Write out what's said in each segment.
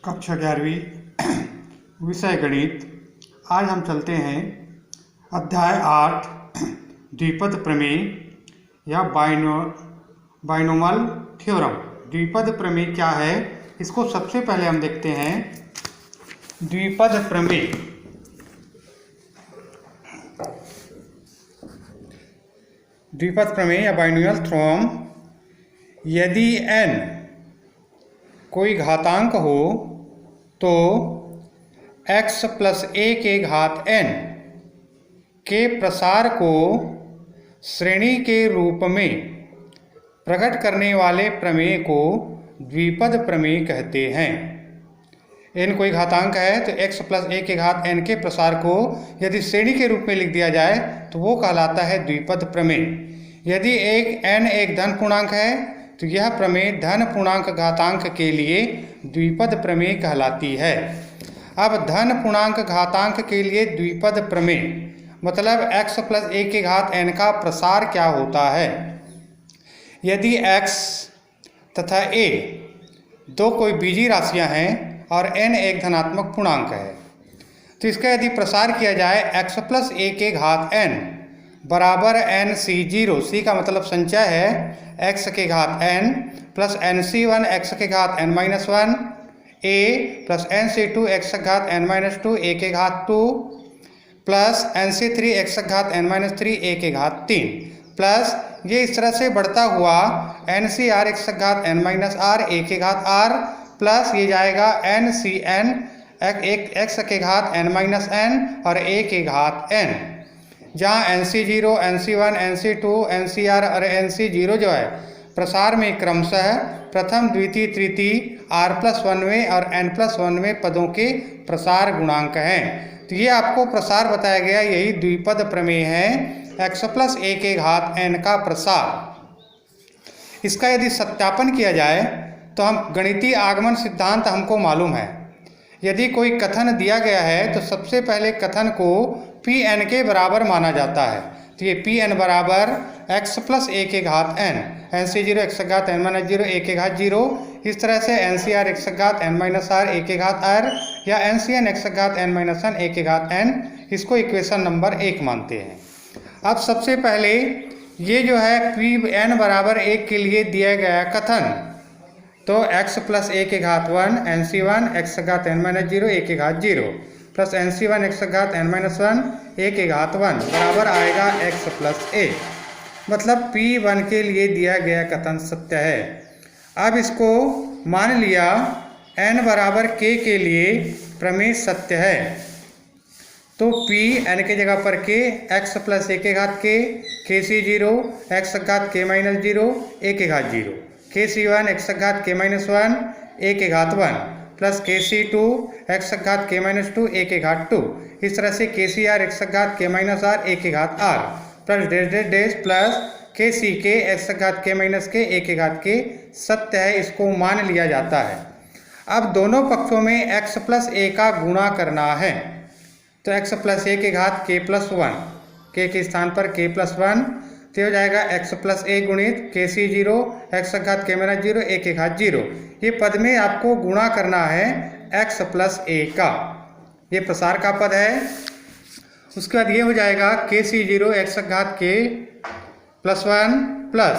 कक्षा 11वीं विषय गणित। आज हम चलते हैं अध्याय 8 द्विपद प्रमेय या बाइनोमल थ्योरम। द्विपद प्रमेय क्या है, इसको सबसे पहले हम देखते हैं। द्विपद प्रमेय या बाइनोमियल थ्योरम, यदि n कोई घातांक हो तो x प्लस a के घात n के प्रसार को श्रेणी के रूप में प्रकट करने वाले प्रमेय को द्विपद प्रमेय कहते हैं। n कोई घातांक है तो x प्लस a के घात n के प्रसार को यदि श्रेणी के रूप में लिख दिया जाए तो वो कहलाता है द्विपद प्रमेय। यदि n एक धन पूर्णांक है तो यह प्रमेय धन पूर्णांक घातांक के लिए द्विपद प्रमेय कहलाती है। अब धन पूर्णांक घातांक के लिए द्विपद प्रमेय मतलब x प्लस a के घात n का प्रसार क्या होता है। यदि x तथा a दो कोई बीजीय राशियां हैं और n एक धनात्मक पूर्णांक है तो इसका यदि प्रसार किया जाए x प्लस a के घात n बराबर n c0, c का मतलब संचय है, x के घात n प्लस nc1 x के घात n minus 1 a plus nc2 x के घात n माइनस 2 a के घात 2 प्लस nc3 x के घात n माइनस 3 a के घात 3 प्लस ये इस तरह से बढ़ता हुआ ncr x के घात n माइनस r a के घात r प्लस ये जाएगा ncn x के घात n माइनस n और a के घात n, जहाँ nc0 nc1 nc2 ncr और nc0 जो है प्रसार में क्रमशः प्रथम द्वितीय तृतीय r+1वें और n+1वें पदों के प्रसार गुणांक हैं। तो ये आपको प्रसार बताया गया, यही द्विपद प्रमेय है, x प्लस a के घात n का प्रसार। इसका यदि सत्यापन किया जाए तो हम गणितीय आगमन सिद्धांत हमको मालूम है। यदि कोई कथन दिया गया है तो सबसे पहले कथन को Pn के बराबर माना जाता है। तो ये Pn बराबर x प्लस a के घात n, nc0 x के घात n माइनस 0 a के घात 0, इस तरह से ncr x के घात n माइनस r a के घात r या ncn x के घात n माइनस 1 a के घात n, इसको इक्वेशन नंबर 1 मानते हैं। अब सबसे पहले ये जो है Pn बराबर 1 के लिए दिया गया कथन, तो x प्लस a के घात 1 nc1 x के घात n माइनस 0 a के घात 0 प्लस nc1 x के घात n माइनस 1 a के घात 1 बराबर आएगा x प्लस a। मतलब P1 के लिए दिया गया कथन सत्य है। अब इसको मान लिया n बराबर k के लिए प्रमेय सत्य है, तो P n के जगह पर k x प्लस a के घात k c0 x के घात k माइनस 0 a के घात 0 kc1 x के घात k माइनस 1 a के घात 1 प्लस kc2 x के घात k माइनस 2 a के घात 2, इस तरह से kcr x के घात k माइनस r a के घात r plus dash plus kck x के घात k माइनस k a के घात k सत्य है, इसको मान लिया जाता है। अब दोनों पक्षों में x प्लस a का गुणा करना है, तो x प्लस a के घात k प्लस 1, k के स्थान पर k प्लस 1, तो हो जाएगा x प्लस a गुणित kc0 x के घात k माइनस 0 a के घात 0। ये पद में आपको गुणा करना है x प्लस a का, ये प्रसार का पद है। उसके बाद ये हो जाएगा kc0 x के घात k plus 1 plus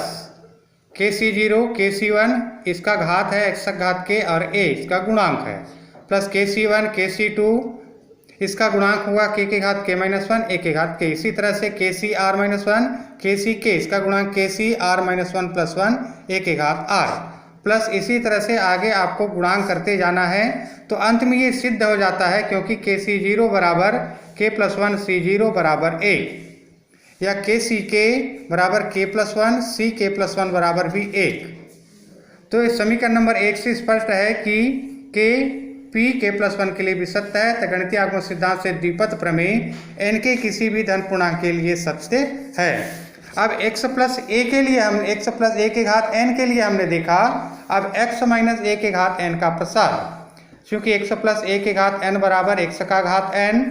kc0 kc1 इसका घात है x के घात k और a इसका गुणांक है, प्लस kc1 kc2 इसका गुणांक हुआ k के घात k माइनस 1 a के घात k, इसी तरह से kcr माइनस 1 kck इसका गुणांक kcr माइनस 1 प्लस 1 a के घात r, प्लस इसी तरह से आगे आपको गुणांक करते जाना है। तो अंत में ये सिद्ध हो जाता है, क्योंकि kc0 बराबर k प्लस 1 c0 बराबर 1 या kck बराबर k प्लस 1 ck प्लस 1 बराबर भी 1। तो इस समीकरण नंबर 1 से स्पष्ट है कि k प्लस 1 के लिए भी सत्य है। तो गणितीय आगमन सिद्धांत से द्विपद प्रमेय n के किसी भी धन पूर्णांक के लिए सत्य है। अब x प्लस a के लिए हम x प्लस a के घात n के लिए हमने देखा, अब x माइनस a के घात n का प्रसार, क्योंकि x प्लस a के घात n बराबर x का घात n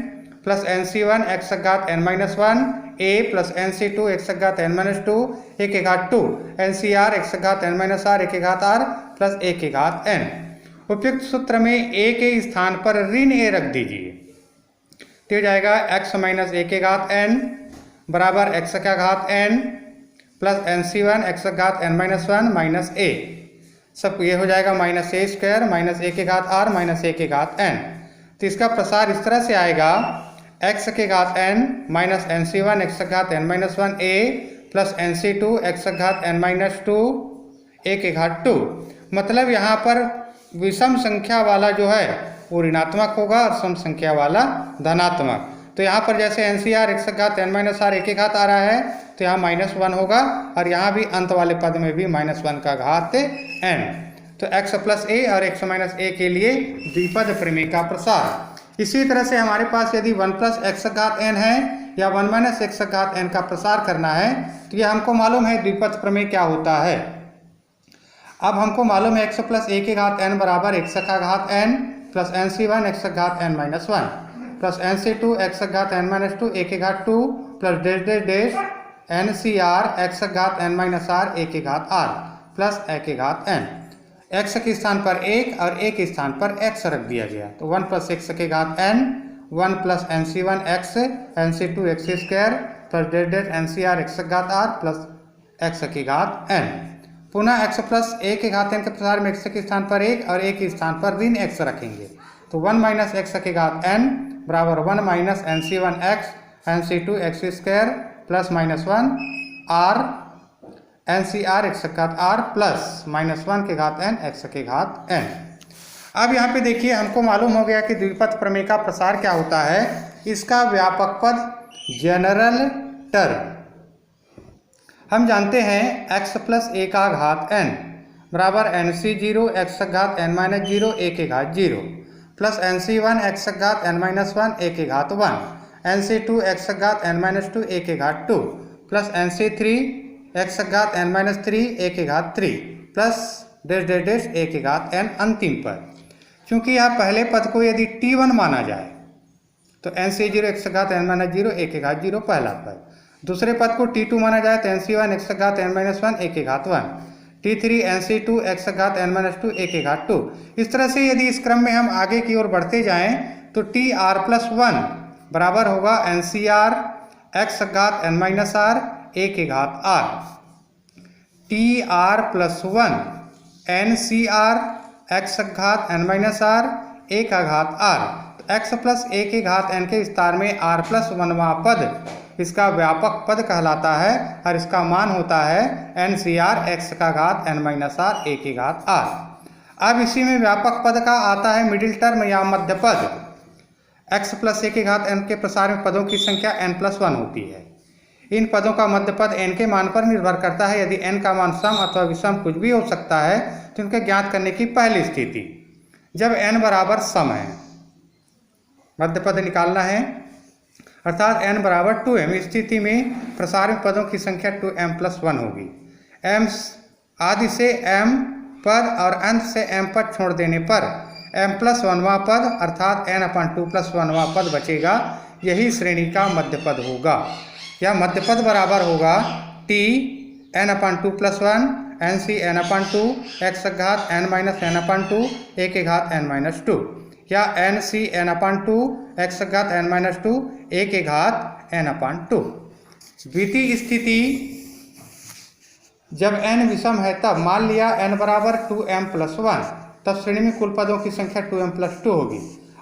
प्लस nc1 x के घात n minus 1 a plus nc2 x के घात n माइनस 2 a के घात 2 ncr x के घात n माइनस r a के घात r प्लस a के घात n। उपयुक्त सूत्र में a के स्थान पर ऋण a रख दीजिए, तो हो जाएगा x माइनस a के घात n बराबर x का घात n प्लस nc1 x का घात n माइनस 1 माइनस a, सब ये हो जाएगा minus a square minus a के घात r माइनस a के घात n। तो इसका प्रसार इस तरह से आएगा x के घात n माइनस nc1 x का घात n minus 1 a plus nc2 x का घात n माइनस 2 a के घात 2। मतलब यहाँ पर विषम संख्या वाला जो है वो ऋणात्मक होगा और सम संख्या वाला धनात्मक। तो यहाँ पर जैसे NCR x का घात n माइनस r a के घात आ रहा है तो यहाँ -1 होगा और यहाँ भी अंत वाले पद में भी -1 का घात n। तो x प्लस a और x माइनस a के लिए द्विपद प्रमेय का प्रसार। इसी तरह से हमारे पास यदि 1 प्लस x का घात n है या 1 माइनस x का घात n का प्रसार करना है तो यह हमको मालूम है द्विपद प्रमेय क्या होता है। अब हमको मालूम है x प्लस a के घात n बराबर x का घात n प्लस nc1 x का घात n minus 1 plus nc2 x का घात n माइनस 2 a के घात 2 plus dash dash dash ncr x का घात n माइनस r a के घात r प्लस a के घात n। x के स्थान पर 1 और a के स्थान पर x रख दिया गया तो 1 प्लस x के घात n 1 plus nc1 x nc2 x square plus dash dash ncr x का घात r प्लस x के घात n। पुनः x प्लस a के घात n के प्रसार में x के स्थान पर 1 और a के स्थान पर ऋण x रखेंगे तो 1 माइनस x के घात n बराबर 1 minus nc1 x nc2 x square plus minus 1 r ncr x का घात r प्लस -1 के घात n x के घात n। अब यहाँ पे देखिए हमको मालूम हो गया कि द्विपद प्रमेय का प्रसार क्या होता है। इसका व्यापक पद जनरल टर्म हम जानते हैं x प्लस a का घात n बराबर nc0 x का घात n माइनस 0 a के घात 0 प्लस nc1 x का घात n माइनस 1 a के घात 1 nc2 x का घात n माइनस 2 a के घात 2 प्लस nc3 x का घात n माइनस 3 a के घात 3 plus dash dash dash a के घात n अंतिम पद। क्योंकि यह पहले पद को यदि t1 माना जाए तो nc0 x का घात n माइनस 0 a के घात 0 पहला पद, दूसरे पद को t2 माना जाए तो nc1 x का घात n माइनस 1 a के घात 1 t3 nc2 x का घात n माइनस 2 a के घात 2। इस तरह से यदि इस क्रम में हम आगे की ओर बढ़ते जाएं तो tr प्लस 1 बराबर होगा ncr x का घात n माइनस r a के घात r tr plus 1 ncr x का घात n माइनस r a का घात r। तो x प्लस a के घात n के विस्तार में r प्लस 1वां पद इसका व्यापक पद कहलाता है और इसका मान होता है ncr x का घात n माइनस r a के घात r। अब इसी में व्यापक पद का आता है मिडिल टर्म या मध्य पद। x प्लस a के घात n के प्रसार में पदों की संख्या n प्लस 1 होती है। इन पदों का मध्य पद n के मान पर निर्भर करता है। यदि n का मान सम अथवा विषम कुछ भी हो सकता है तो इनके ज्ञात करने की पहली स्थिति जब n बराबर सम है, मध्य पद निकालना है अर्थात n बराबर 2m। इस स्थिति में प्रसारित पदों की संख्या 2m प्लस 1 होगी। m आदि से m पद और अंत से m पद छोड़ देने पर m प्लस 1वां पद अर्थात n/2 प्लस 1वां पद बचेगा। यही श्रेणी का मध्य पद होगा। यह मध्य पद बराबर होगा t n/2 plus 1 nc n/2 x का घात n माइनस n/2 a के घात n माइनस 2 या nc n/2 x का घात n माइनस 2 a के घात n/2। द्वितीय स्थिति जब n विषम है तब मान लिया n बराबर 2m प्लस 1 तब श्रेणी में कुल पदों की संख्या 2m प्लस 2 होगी।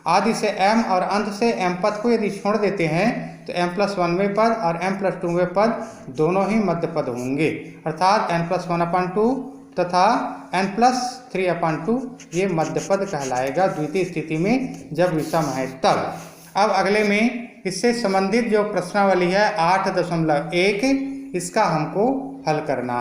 आदि से m और अंत से m पद को यदि छोड़ देते हैं तो m प्लस 1वें पद और m प्लस 2वें पद दोनों ही मध्य पद होंगे अर्थात n प्लस 1/2 तथा n प्लस 3/2 ये मध्य पद कहलाएगा द्वितीय स्थिति में जब विषम है तब। अब अगले में इससे संबंधित जो प्रश्नावली है 8.1 इसका हमको हल करना